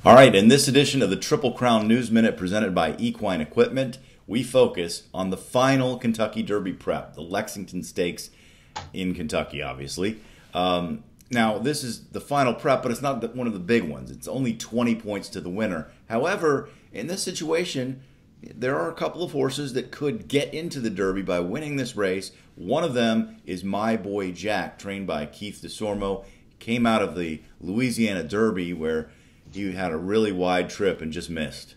All right, in this edition of the Triple Crown News Minute presented by Equine Equipment, we focus on the final Kentucky Derby prep, the Lexington Stakes in Kentucky, obviously. Now, this is the final prep, but it's not one of the big ones. It's only 20 points to the winner. However, in this situation, there are a couple of horses that could get into the Derby by winning this race. One of them is My Boy Jack, trained by Keith Desormeaux. Came out of the Louisiana Derby where he had a really wide trip and just missed.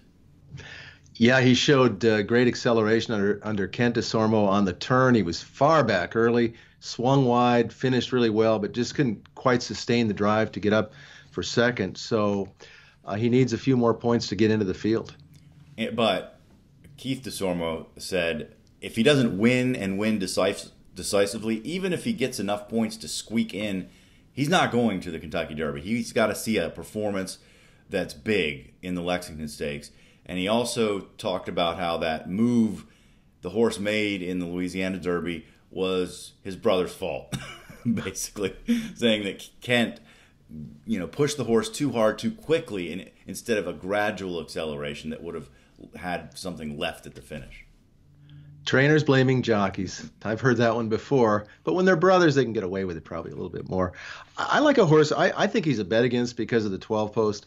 Yeah, he showed great acceleration under Kent Desormeaux on the turn. He was far back early, swung wide, finished really well, but just couldn't quite sustain the drive to get up for second. So he needs a few more points to get into the field. But Keith Desormeaux said if he doesn't win and win decisively, even if he gets enough points to squeak in, he's not going to the Kentucky Derby. He's got to see a performance that's big in the Lexington Stakes. And he also talked about how that move the horse made in the Louisiana Derby was his brother's fault, basically saying that Kent, pushed the horse too hard, too quickly, instead of a gradual acceleration that would have had something left at the finish. Trainers blaming jockeys. I've heard that one before, but when they're brothers, they can get away with it probably a little bit more. I like a horse. I think he's a bet against because of the 12 post.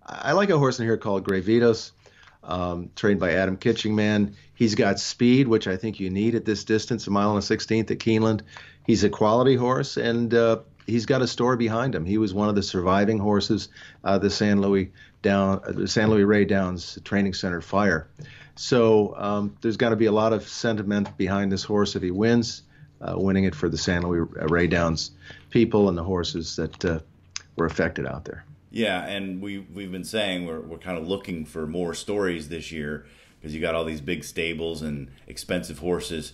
I like a horse in here called Gravitos, trained by Adam Kitchingman. He's got speed, which I think you need at this distance, 1.16 miles at Keeneland. He's a quality horse, and he's got a story behind him. He was one of the surviving horses, the San Luis Ray Downs Training Center fire. So there's got to be a lot of sentiment behind this horse if he wins, winning it for the San Luis Ray Downs people and the horses that were affected out there. Yeah, and we've been saying we're kind of looking for more stories this year because you got all these big stables and expensive horses.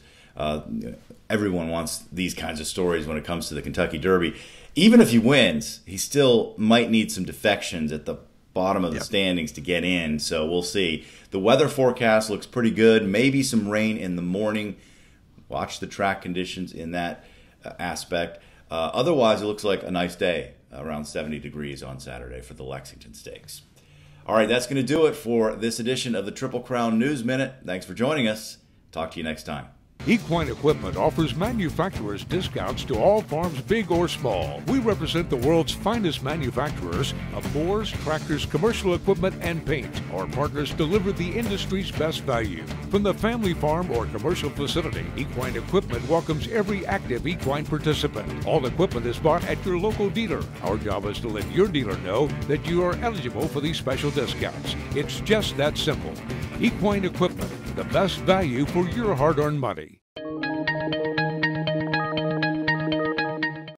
Everyone wants these kinds of stories when it comes to the Kentucky Derby. Even if he wins, he still might need some defections at the bottom of the standings to get in, so we'll see. The weather forecast looks pretty good. Maybe some rain in the morning. Watch the track conditions in that aspect. Otherwise, it looks like a nice day, around 70 degrees on Saturday for the Lexington Stakes. All right, that's going to do it for this edition of the Triple Crown News Minute. Thanks for joining us. Talk to you next time. Equine Equipment offers manufacturers discounts to all farms big or small. We represent the world's finest manufacturers of mowers, tractors, commercial equipment, and paint. Our partners deliver the industry's best value. From the family farm or commercial facility, Equine Equipment welcomes every active equine participant. All equipment is bought at your local dealer. Our job is to let your dealer know that you are eligible for these special discounts. It's just that simple. Equine Equipment, the best value for your hard-earned money.